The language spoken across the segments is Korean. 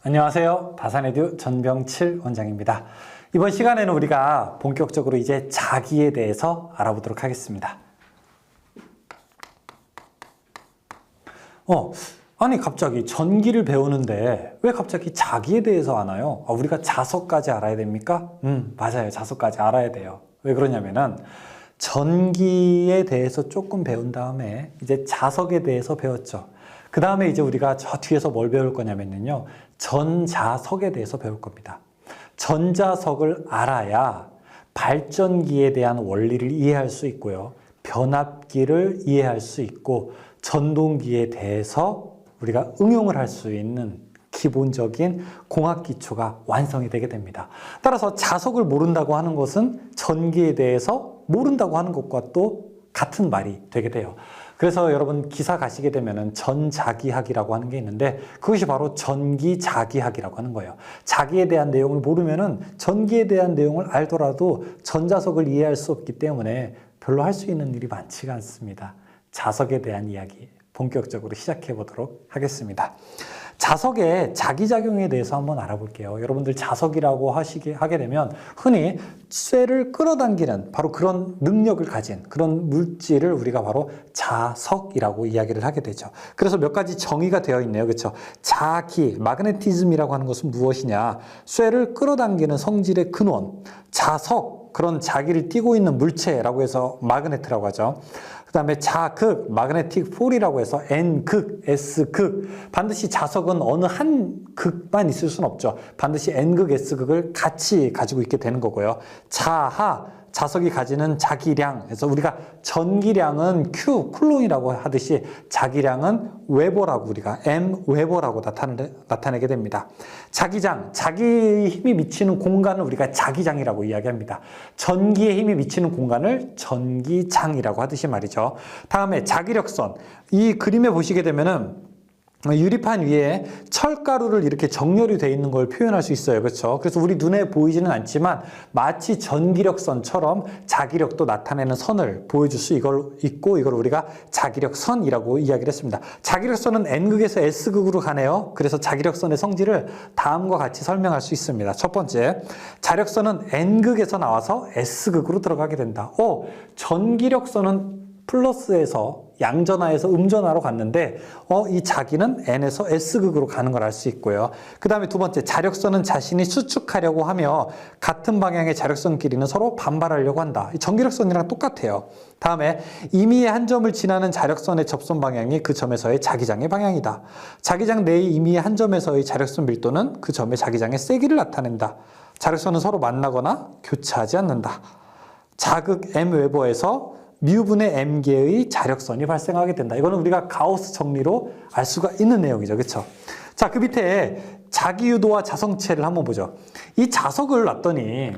안녕하세요. 다산에듀 전병칠 원장입니다. 이번 시간에는 우리가 본격적으로 이제 자기에 대해서 알아보도록 하겠습니다. 아니 갑자기 전기를 배우는데 왜 갑자기 자기에 대해서 아나요? 우리가 자석까지 알아야 됩니까? 맞아요. 자석까지 알아야 돼요. 왜 그러냐면은 전기에 대해서 조금 배운 다음에 이제 자석에 대해서 배웠죠. 그 다음에 이제 우리가 저 뒤에서 뭘 배울 거냐면요. 전자석에 대해서 배울 겁니다. 전자석을 알아야 발전기에 대한 원리를 이해할 수 있고요. 변압기를 이해할 수 있고 전동기에 대해서 우리가 응용을 할 수 있는 기본적인 공학 기초가 완성이 되게 됩니다. 따라서 자석을 모른다고 하는 것은 전기에 대해서 모른다고 하는 것과 또 같은 말이 되게 돼요. 그래서 여러분 기사 가시게 되면은 전자기학이라고 하는 게 있는데 그것이 바로 전기자기학이라고 하는 거예요. 자기에 대한 내용을 모르면은 전기에 대한 내용을 알더라도 전자석을 이해할 수 없기 때문에 별로 할 수 있는 일이 많지가 않습니다. 자석에 대한 이야기 본격적으로 시작해 보도록 하겠습니다. 자석의 자기작용에 대해서 한번 알아볼게요. 여러분들 자석이라고 하게 되면 흔히 쇠를 끌어당기는 바로 그런 능력을 가진 그런 물질을 우리가 바로 자석이라고 이야기를 하게 되죠. 그래서 몇 가지 정의가 되어 있네요. 그렇죠? 자기, 마그네티즘이라고 하는 것은 무엇이냐? 쇠를 끌어당기는 성질의 근원, 자석, 그런 자기를 띠고 있는 물체라고 해서 마그네트라고 하죠. 그 다음에 자극, 마그네틱 폴이라고 해서 N극, S극. 반드시 자석은 어느 한 극만 있을 수는 없죠. 반드시 N극, S극을 같이 가지고 있게 되는 거고요. 자하, 자석이 가지는 자기량. 그래서 우리가 전기량은 Q, 쿨론이라고 하듯이 자기량은 웨버라고 우리가 M 웨버라고 나타내게 됩니다. 자기장, 자기 힘이 미치는 공간을 우리가 자기장이라고 이야기합니다. 전기의 힘이 미치는 공간을 전기장이라고 하듯이 말이죠. 다음에 자기력선. 이 그림에 보시게 되면은 유리판 위에 철가루를 이렇게 정렬이 되어 있는 걸 표현할 수 있어요. 그렇죠? 그래서 우리 눈에 보이지는 않지만 마치 전기력선처럼 자기력도 나타내는 선을 보여줄 수 있고 이걸 우리가 자기력선이라고 이야기를 했습니다. 자기력선은 N극에서 S극으로 가네요. 그래서 자기력선의 성질을 다음과 같이 설명할 수 있습니다. 첫 번째, 자력선은 N극에서 나와서 S극으로 들어가게 된다. 전기력선은 플러스에서 양전하에서 음전하로 갔는데 이 자기는 N에서 S극으로 가는 걸 알 수 있고요. 그 다음에 두 번째, 자력선은 자신이 수축하려고 하며 같은 방향의 자력선끼리는 서로 반발하려고 한다. 이 전기력선이랑 똑같아요. 다음에 임의의 한 점을 지나는 자력선의 접선 방향이 그 점에서의 자기장의 방향이다. 자기장 내의 임의의 한 점에서의 자력선 밀도는 그 점의 자기장의 세기를 나타낸다. 자력선은 서로 만나거나 교차하지 않는다. 자극 M 웨버에서 μ분의 m개의 자력선이 발생하게 된다. 이거는 우리가 가우스 정리로 알 수가 있는 내용이죠. 그렇죠? 자, 그 밑에 자기유도와 자성체를 한번 보죠. 이 자석을 놨더니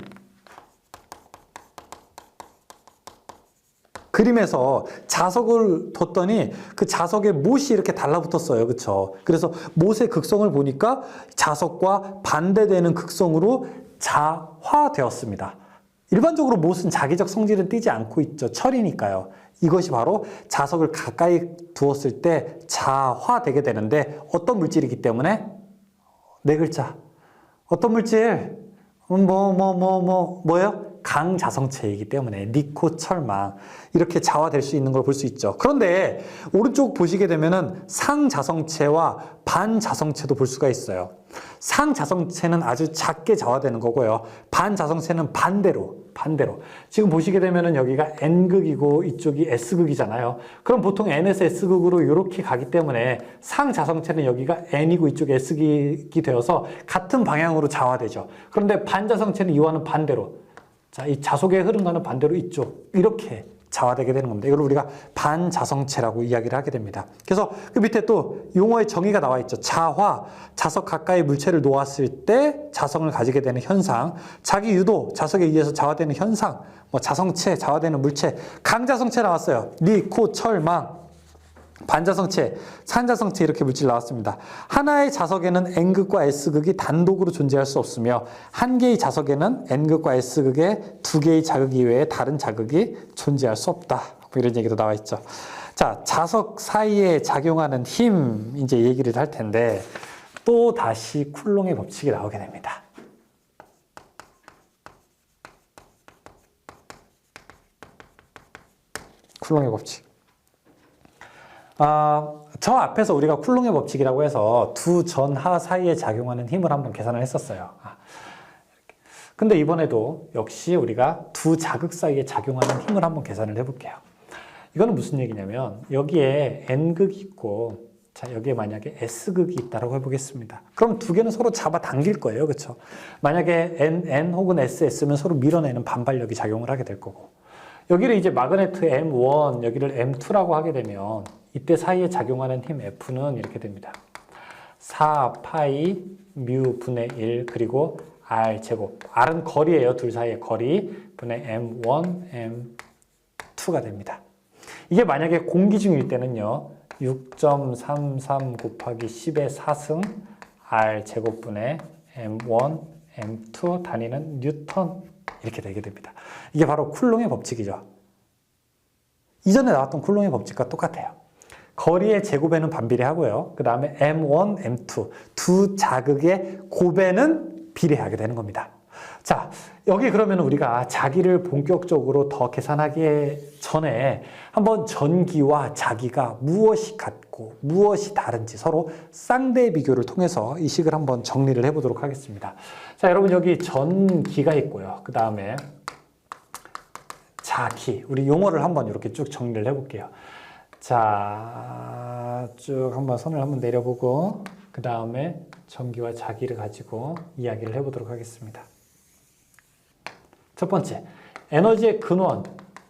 그림에서 자석을 뒀더니 그 자석에 못이 이렇게 달라붙었어요. 그렇죠? 그래서 못의 극성을 보니까 자석과 반대되는 극성으로 자화되었습니다. 일반적으로 못은 자기적 성질은 띠지 않고 있죠. 철이니까요. 이것이 바로 자석을 가까이 두었을 때 자화되게 되는데 어떤 물질이기 때문에? 네 글자. 어떤 물질? 뭐예요? 강자성체이기 때문에 니코철망 이렇게 자화될 수 있는 걸 볼 수 있죠. 그런데 오른쪽 보시게 되면은 상자성체와 반자성체도 볼 수가 있어요. 상자성체는 아주 작게 자화되는 거고요. 반자성체는 반대로 지금 보시게 되면은 여기가 N극이고 이쪽이 S극이잖아요. 그럼 보통 N에서 S극으로 이렇게 가기 때문에 상자성체는 여기가 N이고 이쪽이 S극이 되어서 같은 방향으로 자화되죠. 그런데 반자성체는 이와는 반대로, 자, 이 자석의 흐름과는 반대로 이쪽 이렇게 자화되게 되는 겁니다. 이걸 우리가 반자성체라고 이야기를 하게 됩니다. 그래서 그 밑에 또 용어의 정의가 나와 있죠. 자화, 자석 가까이 물체를 놓았을 때 자성을 가지게 되는 현상, 자기 유도, 자석에 의해서 자화되는 현상, 자성체, 자화되는 물체, 강자성체 나왔어요. 니, 코, 철, 망. 반자성체, 산자성체 이렇게 물질 나왔습니다. 하나의 자석에는 N극과 S극이 단독으로 존재할 수 없으며 한 개의 자석에는 N극과 S극의 두 개의 자극 이외에 다른 자극이 존재할 수 없다. 이런 얘기도 나와 있죠. 자, 자석 사이에 작용하는 힘 이제 얘기를 할 텐데 또 다시 쿨롱의 법칙이 나오게 됩니다. 쿨롱의 법칙. 저 앞에서 우리가 쿨롱의 법칙이라고 해서 두 전하 사이에 작용하는 힘을 한번 계산을 했었어요. 근데 이번에도 역시 우리가 두 자극 사이에 작용하는 힘을 한번 계산을 해볼게요. 이거는 무슨 얘기냐면 여기에 N극이 있고 자 여기에 만약에 S극이 있다고 해보겠습니다. 그럼 두 개는 서로 잡아 당길 거예요. 그렇죠? 만약에 N 혹은 SS면 서로 밀어내는 반발력이 작용을 하게 될 거고 여기를 이제 마그네트 M1 여기를 M2라고 하게 되면 이때 사이에 작용하는 힘 F는 이렇게 됩니다. 4파이 뮤 분의 1 그리고 R 제곱. R은 거리예요. 둘 사이의 거리 분의 M1, M2가 됩니다. 이게 만약에 공기중일 때는요. 6.33 곱하기 10의 4승 R 제곱분의 M1, M2 단위는 뉴턴 이렇게 되게 됩니다. 이게 바로 쿨롱의 법칙이죠. 이전에 나왔던 쿨롱의 법칙과 똑같아요. 거리의 제곱에는 반비례하고요. 그 다음에 M1, M2 두 자극의 곱에는 비례하게 되는 겁니다. 자, 여기 그러면 우리가 자기를 본격적으로 더 계산하기 전에 한번 전기와 자기가 무엇이 같고 무엇이 다른지 서로 쌍대 비교를 통해서 이 식을 한번 정리를 해보도록 하겠습니다. 자, 여러분 여기 전기가 있고요. 그 다음에 자기, 우리 용어를 한번 이렇게 쭉 정리를 해볼게요. 자, 쭉 한번 선을 한번 내려보고 그 다음에 전기와 자기를 가지고 이야기를 해보도록 하겠습니다. 첫 번째, 에너지의 근원을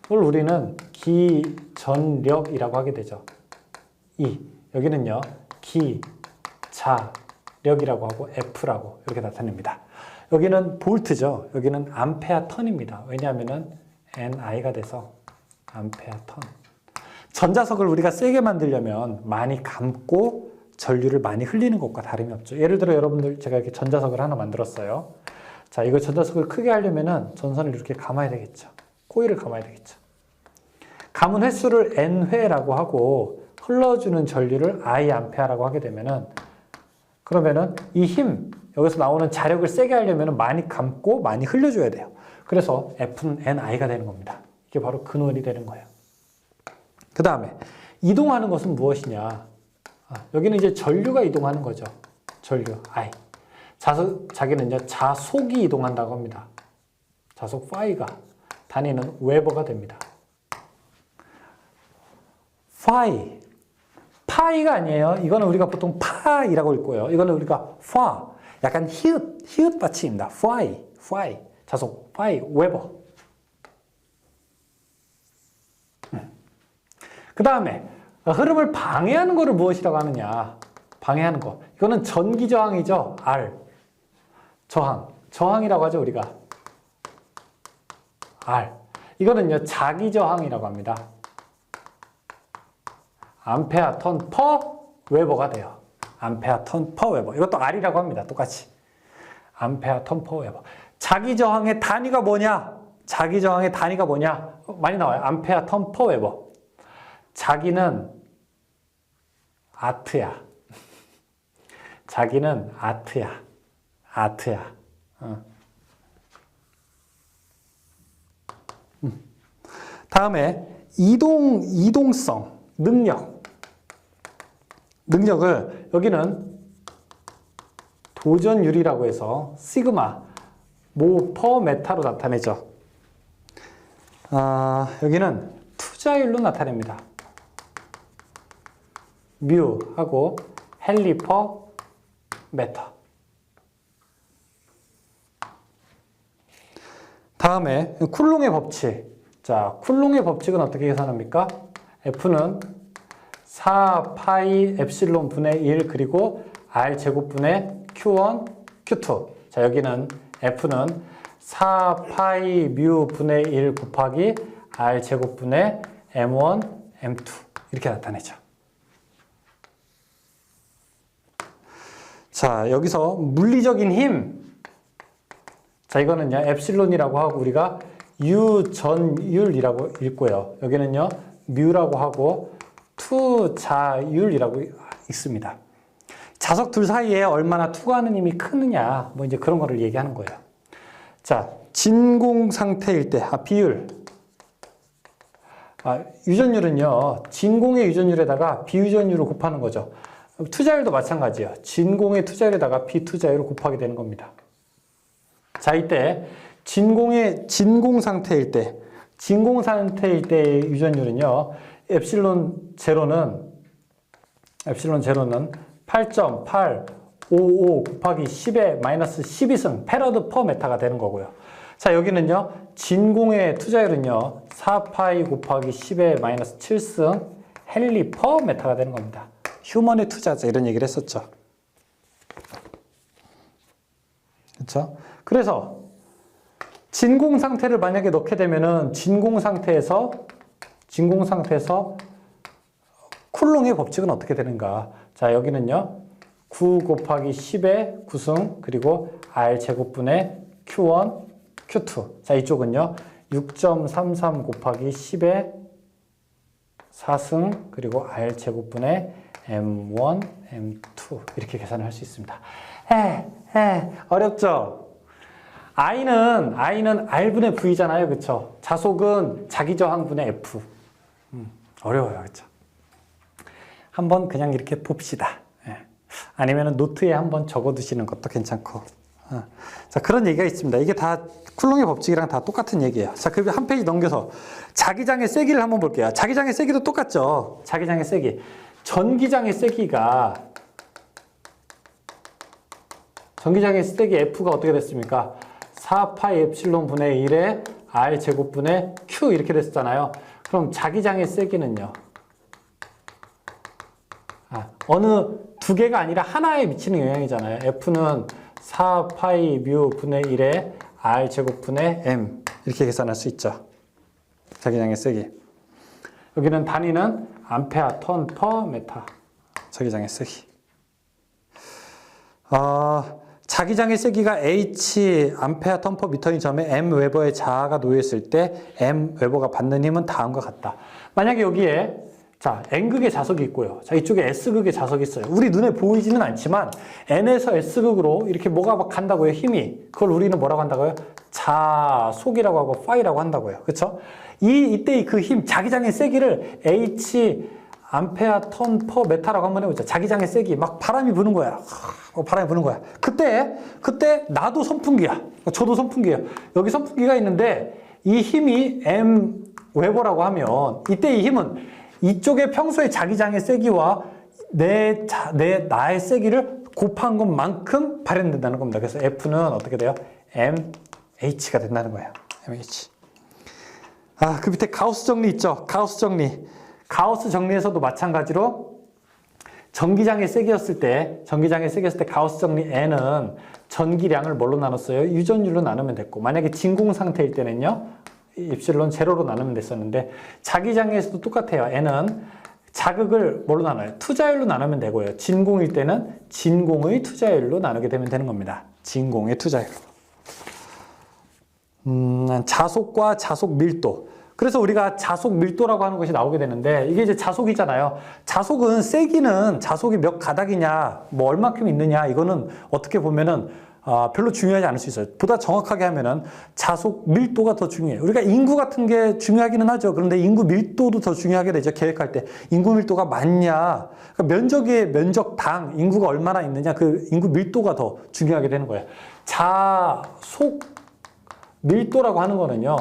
우리는 기전력이라고 하게 되죠. 여기는요, 기자력이라고 하고 F라고 이렇게 나타냅니다. 여기는 볼트죠. 여기는 암페어 턴입니다. 왜냐하면은 NI가 돼서 암페어 턴. 전자석을 우리가 세게 만들려면 많이 감고 전류를 많이 흘리는 것과 다름이 없죠. 예를 들어 여러분들 제가 이렇게 전자석을 하나 만들었어요. 자, 이거 전자석을 크게 하려면은 전선을 이렇게 감아야 되겠죠. 코일을 감아야 되겠죠. 감은 횟수를 N회라고 하고 흘러주는 전류를 I 암페어라고 하게 되면은 그러면은 이 힘, 여기서 나오는 자력을 세게 하려면은 많이 감고 많이 흘려줘야 돼요. 그래서 F는 NI가 되는 겁니다. 이게 바로 근원이 되는 거예요. 그 다음에 이동하는 것은 무엇이냐? 여기는 이제 전류가 이동하는 거죠. 전류, I. 자기는요, 자속이 이동한다고 합니다. 자속 파이가 단위는 웨버가 됩니다. 파이가 아니에요. 이거는 우리가 보통 파이라고 읽고요. 이거는 우리가 파, 약간 히읗 받침입니다. 파이, 자속 파이, 웨버. 그 다음에 흐름을 방해하는 것을 무엇이라고 하느냐? 방해하는 거. 이거는 전기 저항이죠. R. 저항이라고 하죠, 우리가. R. 이거는요, 자기 저항이라고 합니다. 암페어 턴 퍼 웨버가 돼요. 암페어 턴 퍼 웨버. 이것도 R이라고 합니다. 똑같이. 암페어 턴 퍼 웨버. 자기 저항의 단위가 뭐냐? 자기 저항의 단위가 뭐냐? 많이 나와요. 암페어 턴 퍼 웨버. 자기는 아트야. 자기는 아트야. 다음에 이동성, 능력을 여기는 도전율이라고 해서 시그마 모 퍼 메타로 나타내죠. 여기는 투자율로 나타냅니다. 뮤 하고 헨리 퍼 메터. 다음에 쿨롱의 법칙. 자, 쿨롱의 법칙은 어떻게 계산합니까? F는 4파이 엡실론 분의 1 그리고 R 제곱분의 Q1, Q2. 자, 여기는 F는 4파이 뮤 분의 1 곱하기 R 제곱분의 M1, M2 이렇게 나타내죠. 자, 여기서 물리적인 힘. 자, 이거는요, 엡실론이라고 하고 우리가 유전율이라고 읽고요. 여기는요, 뮤라고 하고 투자율이라고 읽습니다. 자석 둘 사이에 얼마나 투과하는 힘이 크느냐, 뭐 이제 그런 거를 얘기하는 거예요. 자, 진공 상태일 때, 비율. 유전율은요, 진공의 유전율에다가 비유전율을 곱하는 거죠. 투자율도 마찬가지예요. 진공의 투자율에다가 비투자율을 곱하게 되는 겁니다. 자, 이때 진공 상태일 때 유전율은요, 엡실론 제로는 8.855 곱하기 10의 마이너스 12승 패러드 퍼 메타가 되는 거고요. 자, 여기는요, 진공의 투자율은요, 4파이 곱하기 10의 마이너스 7승 헨리 퍼 메타가 되는 겁니다. 휴먼의 투자자, 이런 얘기를 했었죠. 그렇죠? 그래서 진공 상태를 만약에 넣게 되면은 진공 상태에서 쿨롱의 법칙은 어떻게 되는가? 자, 여기는요, 9 곱하기 10의 9승 그리고 R 제곱분의 Q1, Q2. 자, 이쪽은요, 6.33 곱하기 10의 4승 그리고 R 제곱분의 M1, M2 이렇게 계산을 할 수 있습니다. 어렵죠? I는 R분의 V잖아요. 그쵸? 자속은 자기저항분의 F. 어려워요. 그쵸? 한번 그냥 이렇게 봅시다. 아니면 노트에 한번 적어두시는 것도 괜찮고. 자, 그런 얘기가 있습니다. 이게 다 쿨롱의 법칙이랑 다 똑같은 얘기예요. 자, 그 한 페이지 넘겨서 자기장의 세기를 한번 볼게요. 자기장의 세기도 똑같죠. 자기장의 세기. 전기장의 세기가 F가 어떻게 됐습니까? 4파이 엡실론 분의 1에 R 제곱분의 Q 이렇게 됐잖아요. 그럼 자기장의 세기는요, 어느 두 개가 아니라 하나에 미치는 영향이잖아요. F는 4파이 뮤 분의 1에 R 제곱분의 M 이렇게 계산할 수 있죠. 자기장의 세기. 여기는 단위는 암페어 턴 퍼 메타. 자기장의 세기. 자기장의 세기가 H 암페어 턴 퍼 미터인 점에 M 웨버의 자아가 놓여있을 때 M 웨버가 받는 힘은 다음과 같다. 만약에 여기에 자, N극의 자석이 있고요. 자, 이쪽에 S극의 자석이 있어요. 우리 눈에 보이지는 않지만 N에서 S극으로 이렇게 뭐가 막 간다고요. 힘이. 그걸 우리는 뭐라고 한다고요? 자속이라고 하고 파이라고 한다고요. 그렇죠? 이때 그 힘, 자기장의 세기를 H 암페어 턴 퍼 메타라고 한번 해보자. 자기장의 세기, 막 바람이 부는 거야. 바람이 부는 거야. 그때 나도 선풍기야. 저도 선풍기예요. 여기 선풍기가 있는데 이 힘이 M 웨버라고 하면 이때 이 힘은 이쪽에 평소에 자기장의 세기와 나의 세기를 곱한 것만큼 발현된다는 겁니다. 그래서 F는 어떻게 돼요? MH가 된다는 거예요. MH. 그 밑에 가우스 정리 있죠? 가우스 정리. 가우스 정리에서도 마찬가지로 전기장의 세기였을 때 가우스 정리 N은 전기량을 뭘로 나눴어요? 유전율로 나누면 됐고, 만약에 진공 상태일 때는요, 입실론 제로로 나누면 됐었는데, 자기장에서도 똑같아요. N은 자극을 뭘로 나눠요? 투자율로 나누면 되고요. 진공일 때는 진공의 투자율로 나누게 되면 되는 겁니다. 진공의 투자율. 자속과 자속 밀도. 그래서 우리가 자속 밀도라고 하는 것이 나오게 되는데, 이게 이제 자속이잖아요. 자속은 세기는 자속이 몇 가닥이냐, 뭐 얼마큼 있느냐, 이거는 어떻게 보면은 별로 중요하지 않을 수 있어요. 보다 정확하게 하면은 자속 밀도가 더 중요해요. 우리가 인구 같은 게 중요하기는 하죠. 그런데 인구 밀도도 더 중요하게 되죠. 계획할 때. 인구 밀도가 많냐. 그러니까 면적의 면적당 인구가 얼마나 있느냐. 그 인구 밀도가 더 중요하게 되는 거예요. 자속 밀도라고 하는 거는요.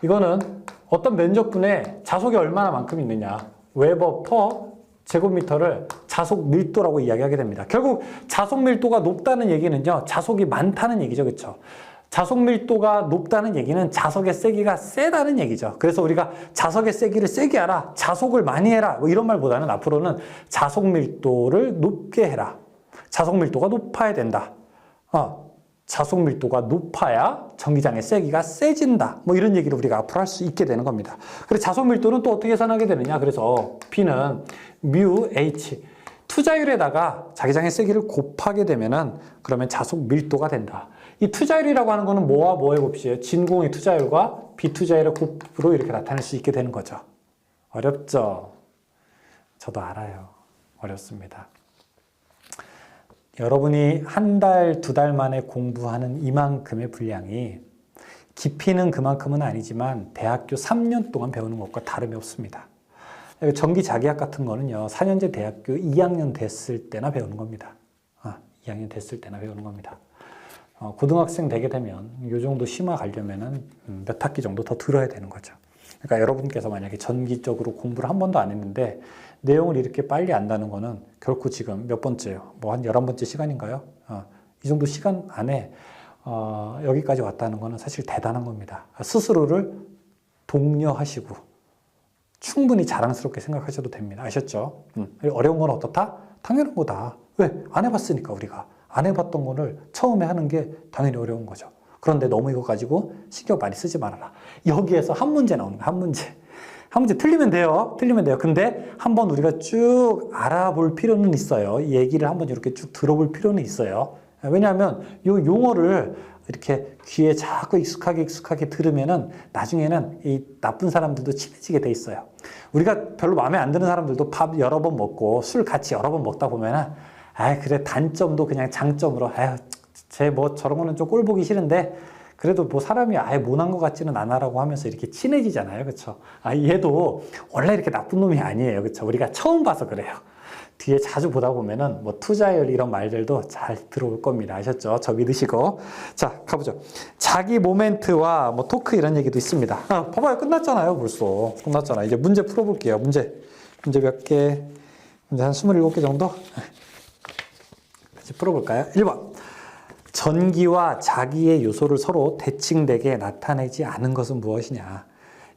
이거는 어떤 면적분에 자속이 얼마나 만큼 있느냐. 웨버 퍼 제곱미터를 자속 밀도라고 이야기하게 됩니다. 결국 자속 밀도가 높다는 얘기는요, 자속이 많다는 얘기죠. 그렇죠? 자속 밀도가 높다는 얘기는 자석의 세기가 세다는 얘기죠. 그래서 우리가 자석의 세기를 세게 하라, 자속을 많이 해라, 뭐 이런 말보다는 앞으로는 자속 밀도를 높게 해라. 자속 밀도가 높아야 된다. 자속 밀도가 높아야 전기장의 세기가 세진다. 뭐 이런 얘기를 우리가 앞으로 할 수 있게 되는 겁니다. 그래서 자속 밀도는 또 어떻게 계산하게 되느냐. 그래서 P는 뮤 H 투자율에다가 자기장의 세기를 곱하게 되면은 그러면 자속 밀도가 된다. 이 투자율이라고 하는 거는 뭐와 뭐의 곱이에요? 진공의 투자율과 비투자율의 곱으로 이렇게 나타낼 수 있게 되는 거죠. 어렵죠? 저도 알아요. 어렵습니다. 여러분이 한 달, 두 달 만에 공부하는 이만큼의 분량이 깊이는 그만큼은 아니지만 대학교 3년 동안 배우는 것과 다름이 없습니다. 전기 자기학 같은 거는요, 4년제 대학교 2학년 됐을 때나 배우는 겁니다. 2학년 됐을 때나 배우는 겁니다. 고등학생 되게 되면 이 정도 심화 가려면은 몇 학기 정도 더 들어야 되는 거죠. 그러니까 여러분께서 만약에 전기적으로 공부를 한 번도 안 했는데 내용을 이렇게 빨리 안다는 거는 결코 지금 몇 번째요? 뭐 한 11번째 시간인가요? 이 정도 시간 안에 여기까지 왔다는 거는 사실 대단한 겁니다. 스스로를 독려하시고 충분히 자랑스럽게 생각하셔도 됩니다. 아셨죠? 어려운 건 어떻다? 당연한 거다. 왜? 안 해봤으니까 우리가. 안 해봤던 거를 처음에 하는 게 당연히 어려운 거죠. 그런데 너무 이거 가지고 신경 많이 쓰지 말아라. 여기에서 한 문제 나오는 거야. 한 문제. 한 문제 틀리면 돼요. 틀리면 돼요. 근데 한번 우리가 쭉 알아볼 필요는 있어요. 이 얘기를 한번 이렇게 쭉 들어볼 필요는 있어요. 왜냐하면 이 용어를 이렇게 귀에 자꾸 익숙하게 들으면은 나중에는 이 나쁜 사람들도 친해지게 돼 있어요. 우리가 별로 마음에 안 드는 사람들도 밥 여러 번 먹고 술 같이 여러 번 먹다 보면은 그래 단점도 그냥 장점으로 쟤 뭐 저런 거는 좀 꼴 보기 싫은데 그래도 뭐 사람이 아예 못한 것 같지는 않아라고 하면서 이렇게 친해지잖아요. 그렇죠? 얘도 원래 이렇게 나쁜 놈이 아니에요. 그렇죠? 우리가 처음 봐서 그래요. 뒤에 자주 보다 보면은 뭐 투자율 이런 말들도 잘 들어올 겁니다. 아셨죠? 저 믿으시고. 자, 가보죠. 자기 모멘트와 뭐 토크 이런 얘기도 있습니다. 봐봐요. 끝났잖아요. 벌써. 끝났잖아. 이제 문제 풀어볼게요. 문제 몇 개? 문제 한 27개 정도? 같이 풀어볼까요? 1번. 전기와 자기의 요소를 서로 대칭되게 나타내지 않은 것은 무엇이냐?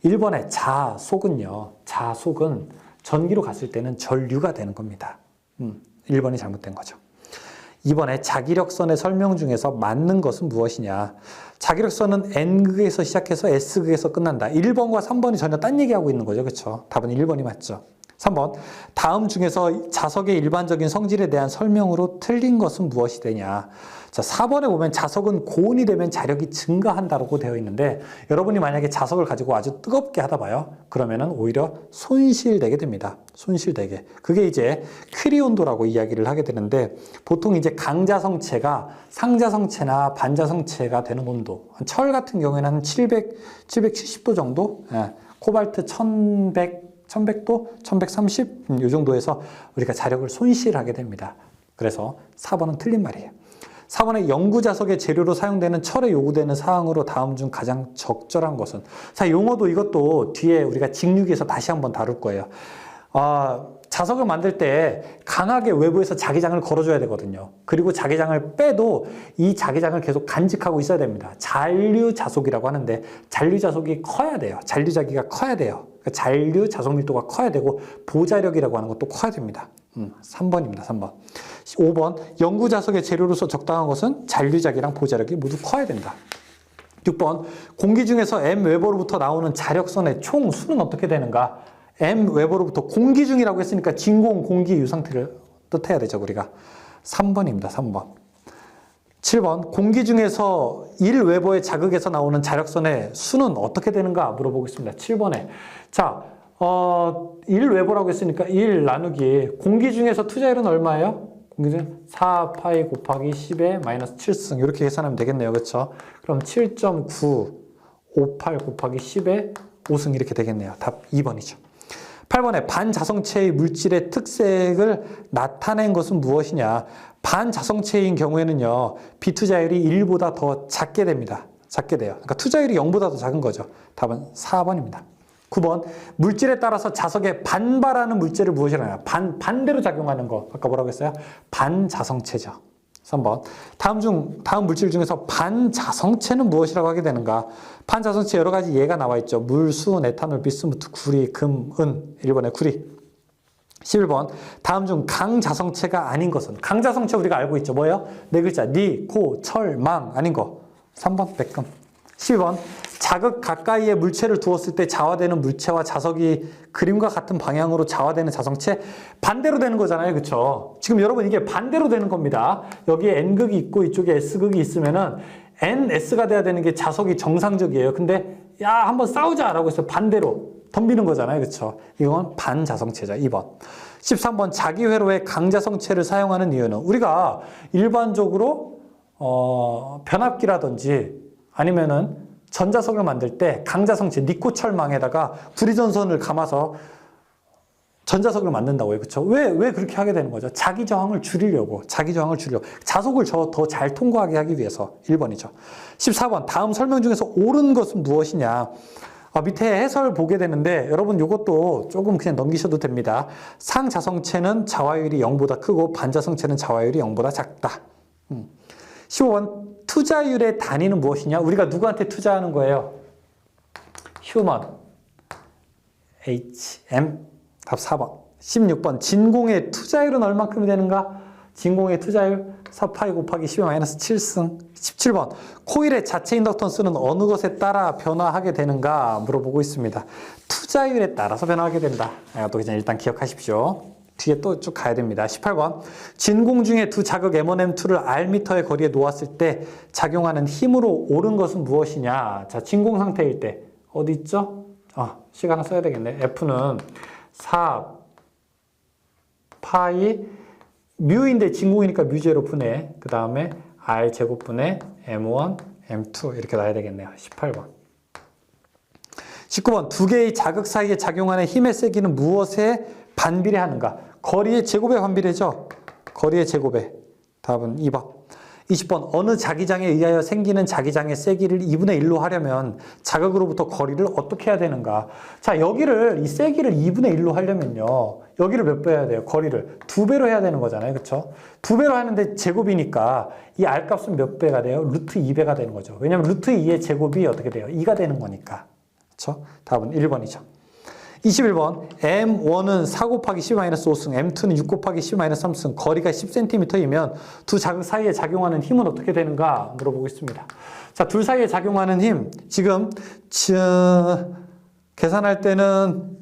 1번의 자속은요. 자속은 전기로 갔을 때는 전류가 되는 겁니다. 1번이 잘못된 거죠. 2번에 자기력선의 설명 중에서 맞는 것은 무엇이냐. 자기력선은 N극에서 시작해서 S극에서 끝난다. 1번과 3번이 전혀 딴 얘기하고 있는 거죠. 그렇죠? 답은 1번이 맞죠. 3번, 다음 중에서 자석의 일반적인 성질에 대한 설명으로 틀린 것은 무엇이 되냐. 자, 4번에 보면 자석은 고온이 되면 자력이 증가한다고 되어 있는데 여러분이 만약에 자석을 가지고 아주 뜨겁게 하다 봐요. 그러면은 오히려 손실되게 됩니다. 손실되게. 그게 이제 퀴리 온도라고 이야기를 하게 되는데 보통 이제 강자성체가 상자성체나 반자성체가 되는 온도. 철 같은 경우에는 한 770도 정도? 코발트 1100도, 1130, 이 정도에서 우리가 자력을 손실하게 됩니다. 그래서 4번은 틀린 말이에요. 4번에 영구자석의 재료로 사용되는 철에 요구되는 사항으로 다음 중 가장 적절한 것은. 자, 용어도 이것도 뒤에 우리가 직육에서 다시 한번 다룰 거예요. 자석을 만들 때 강하게 외부에서 자기장을 걸어줘야 되거든요. 그리고 자기장을 빼도 이 자기장을 계속 간직하고 있어야 됩니다. 잔류자속이라고 하는데 잔류자속이 커야 돼요. 잔류자기가 커야 돼요. 그러니까 잔류 자속 밀도가 커야 되고 보자력이라고 하는 것도 커야 됩니다. 3번입니다. 3번. 5번 영구자석의 재료로서 적당한 것은 잔류자기랑 보자력이 모두 커야 된다. 6번 공기 중에서 m 웨버로부터 나오는 자력선의 총 수는 어떻게 되는가? m 웨버로부터 공기 중이라고 했으니까 진공 공기 이 상태를 뜻해야 되죠. 우리가 3번입니다. 3번. 7번 공기 중에서 1웨버의 자극에서 나오는 자력선의 수는 어떻게 되는가 물어보겠습니다. 7번에 자 1웨버라고 했으니까 1 나누기 공기 중에서 투자율은 얼마예요? 공기 중 4파이 곱하기 10의 마이너스 7승 이렇게 계산하면 되겠네요. 그렇죠? 그럼 7.958 곱하기 10의 5승 이렇게 되겠네요. 답 2번이죠. 8번에 반자성체의 물질의 특색을 나타낸 것은 무엇이냐. 반자성체인 경우에는요. 비투자율이 1보다 더 작게 됩니다. 작게 돼요. 그러니까 투자율이 0보다 더 작은 거죠. 답은 4번입니다. 9번 물질에 따라서 자석에 반발하는 물질을 무엇이라냐. 반대로 작용하는 거. 아까 뭐라고 했어요? 반자성체죠. 3번 다음 물질 중에서 반자성체는 무엇이라고 하게 되는가. 반자성체 여러 가지 예가 나와 있죠. 물, 수, 에탄올, 비스무트, 구리, 금, 은. 1번에 구리. 11번 다음 중 강자성체가 아닌 것은. 강자성체 우리가 알고 있죠. 뭐예요? 네 글자 니, 코, 철, 망 아닌 거. 3번 매끔. 12번 자극 가까이에 물체를 두었을 때 자화되는 물체와 자석이 그림과 같은 방향으로 자화되는 자성체 반대로 되는 거잖아요. 그렇죠? 지금 여러분 이게 반대로 되는 겁니다. 여기에 N극이 있고 이쪽에 S극이 있으면은 NS가 돼야 되는 게 자석이 정상적이에요. 근데 야 한번 싸우자라고 해서 반대로 덤비는 거잖아요. 그렇죠? 이건 반자성체죠. 2번. 13번 자기 회로에 강자성체를 사용하는 이유는 우리가 일반적으로 변압기라든지 아니면은 전자석을 만들 때 강자성체 니코철망에다가 구리전선을 감아서 전자석을 만든다고요. 그렇죠? 왜 그렇게 하게 되는 거죠? 자기 저항을 줄이려고. 자석을 더 잘 통과하게 하기 위해서. 1번이죠. 14번 다음 설명 중에서 옳은 것은 무엇이냐? 밑에 해설 보게 되는데 여러분 이것도 조금 그냥 넘기셔도 됩니다. 상자성체는 자화율이 0보다 크고 반자성체는 자화율이 0보다 작다. 15번 투자율의 단위는 무엇이냐? 우리가 누구한테 투자하는 거예요? 휴먼, HM, 답 4번. 16번 진공의 투자율은 얼마큼 되는가? 진공의 투자율 4파이 곱하기 10-7승. 17번 코일의 자체 인덕턴스는 어느 것에 따라 변화하게 되는가 물어보고 있습니다. 투자율에 따라서 변화하게 된다. 또 그냥 일단 기억하십시오. 뒤에 또 쭉 가야 됩니다. 18번 진공 중에 두 자극 M1, M2를 R미터의 거리에 놓았을 때 작용하는 힘으로 옳은 것은 무엇이냐? 자, 진공 상태일 때 어디 있죠? 시간을 써야 되겠네. F는 4파이 뮤인데 진공이니까 뮤제로 분해. 그 다음에 R 제곱분의 M1, M2 이렇게 놔야 되겠네요. 18번. 19번 두 개의 자극 사이에 작용하는 힘의 세기는 무엇에 반비례하는가? 거리의 제곱에 반비례죠. 거리의 제곱에. 답은 2번. 20번 어느 자기장에 의하여 생기는 자기장의 세기를 2분의 1로 하려면 자극으로부터 거리를 어떻게 해야 되는가? 자, 이 세기를 2분의 1로 하려면요. 여기를 몇 배 해야 돼요? 거리를 2배로 해야 되는 거잖아요. 그렇죠? 2배로 하는데 제곱이니까 이 R값은 몇 배가 돼요? 루트 2배가 되는 거죠. 왜냐면 루트 2의 제곱이 어떻게 돼요? 2가 되는 거니까. 그렇죠? 답은 1번이죠. 21번 M1은 4 곱하기 10-5승, M2는 6 곱하기 10-3승, 거리가 10cm이면 두 자극 사이에 작용하는 힘은 어떻게 되는가 물어보고 있습니다. 자, 둘 사이에 작용하는 힘 지금 계산할 때는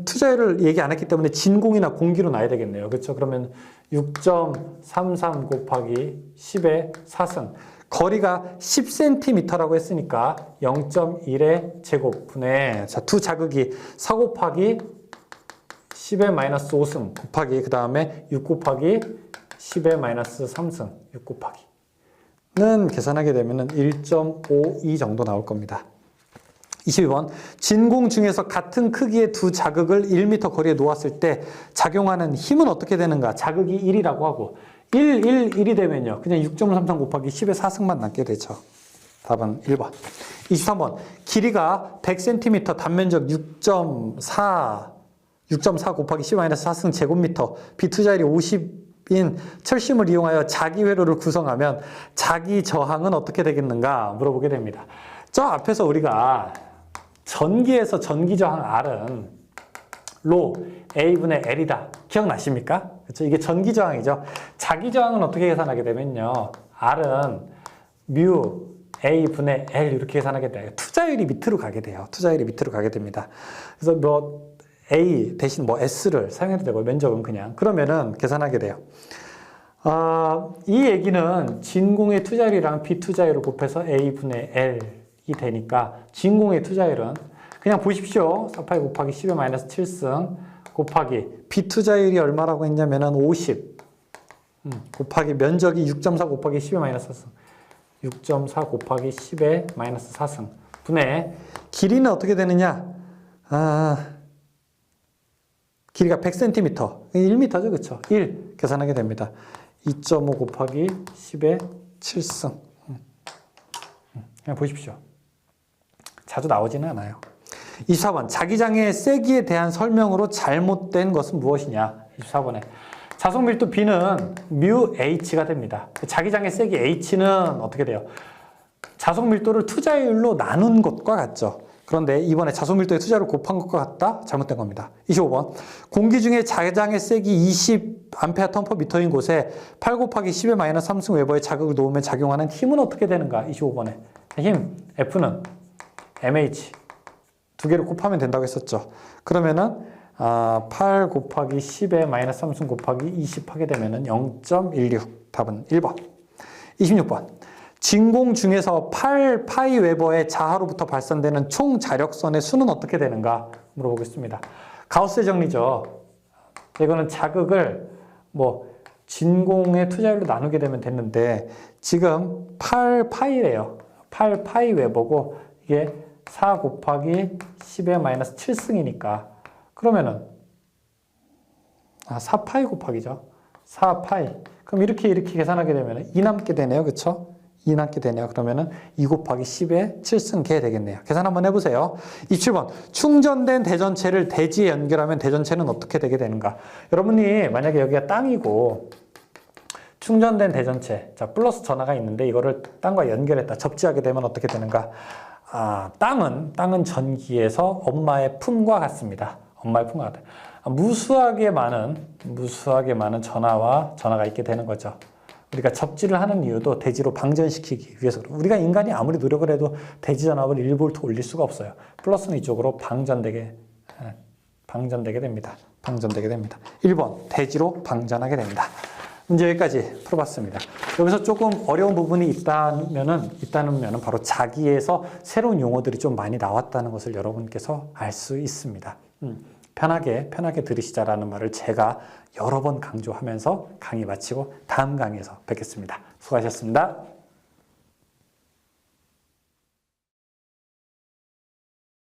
투자율을 얘기 안 했기 때문에 진공이나 공기로 놔야 되겠네요. 그렇죠? 그러면 6.33 곱하기 10의 4승. 거리가 10cm라고 했으니까 0.1의 제곱분의 두 자극이 4 곱하기 10의 -5승 곱하기 그 다음에 6 곱하기 10의 -3승 6 곱하기는 계산하게 되면 1.52 정도 나올 겁니다. 22번 진공 중에서 같은 크기의 두 자극을 1m 거리에 놓았을 때 작용하는 힘은 어떻게 되는가? 자극이 1이라고 하고 1이 되면요. 그냥 6.33 곱하기 10의 4승만 남게 되죠. 답은 1번. 23번. 길이가 100cm, 단면적 6.4 곱하기 10-4승 제곱미터, 비투자율이 50인 철심을 이용하여 자기 회로를 구성하면 자기 저항은 어떻게 되겠는가 물어보게 됩니다. 저 앞에서 우리가 전기에서 전기 저항 R은 로 A분의 L이다. 기억나십니까? 그렇죠? 이게 전기 저항이죠. 자기 저항은 어떻게 계산하게 되면요. R은 뮤 A분의 L 이렇게 계산하게 돼요. 투자율이 밑으로 가게 돼요. 투자율이 밑으로 가게 됩니다. 그래서 A 대신 S를 사용해도 되고 면적은 그냥 그러면은 계산하게 돼요. 이 얘기는 진공의 투자율이랑 비투자율을 곱해서 A분의 L이 되니까 진공의 투자율은 그냥 보십시오. 4파이 곱하기 10의 -7승 곱하기 비투자율이 얼마라고 했냐면은 50 곱하기 면적이 6.4 곱하기 10의 -4승 6.4 곱하기 10의 -4승 분의 길이는 어떻게 되느냐? 길이가 100cm 1m죠. 그렇죠? 1 계산하게 됩니다. 2.5 곱하기 10의 7승 그냥 보십시오. 자주 나오지는 않아요. 24번 자기장의 세기에 대한 설명으로 잘못된 것은 무엇이냐? 24번에 자석 밀도 B는 뮤 H가 됩니다. 자기장의 세기 H는 어떻게 돼요? 자석 밀도를 투자율로 나눈 것과 같죠. 그런데 이번에 자석 밀도의 투자율을 곱한 것과 같다? 잘못된 겁니다. 25번 공기 중에 자기장의 세기 20A 턴퍼미터인 곳에 8 곱하기 10의 -3승 웨버의 자극을 놓으면 작용하는 힘은 어떻게 되는가? 25번에 힘 F는 MH 두 개를 곱하면 된다고 했었죠. 그러면은 8 곱하기 10의 -3승 곱하기 20 하게 되면은 0.16 답은 1번. 26번 진공 중에서 8파이 웨버의 자하로부터 발산되는 총 자력선의 수는 어떻게 되는가 물어보겠습니다. 가우스의 정리죠. 이거는 자극을 진공의 투자율로 나누게 되면 됐는데 지금 8파이래요. 8파이 웨버고 이게 4 곱하기 10의 마이너스 7승이니까 그러면은 4파이 곱하기죠. 4파이. 그럼 이렇게 계산하게 되면 2 남게 되네요. 그쵸? 2 남게 되네요. 그러면은 2 곱하기 10의 7승계 되겠네요. 계산 한번 해보세요. 27번. 충전된 대전체를 대지에 연결하면 대전체는 어떻게 되게 되는가? 여러분이 만약에 여기가 땅이고 충전된 대전체, 자, 플러스 전하가 있는데 이거를 땅과 연결했다. 접지하게 되면 어떻게 되는가? 땅은 전기에서 엄마의 품과 같습니다. 엄마의 품과 같아요. 무수하게 많은 전하가 있게 되는 거죠. 우리가 접지를 하는 이유도 대지로 방전시키기 위해서. 우리가 인간이 아무리 노력을 해도 대지 전압을 1V 올릴 수가 없어요. 플러스는 이쪽으로 방전되게 됩니다. 1번, 대지로 방전하게 됩니다. 문제 여기까지 풀어봤습니다. 여기서 조금 어려운 부분이 있다면은 바로 자기에서 새로운 용어들이 좀 많이 나왔다는 것을 여러분께서 알 수 있습니다. 편하게 들으시자라는 말을 제가 여러 번 강조하면서 강의 마치고 다음 강의에서 뵙겠습니다. 수고하셨습니다.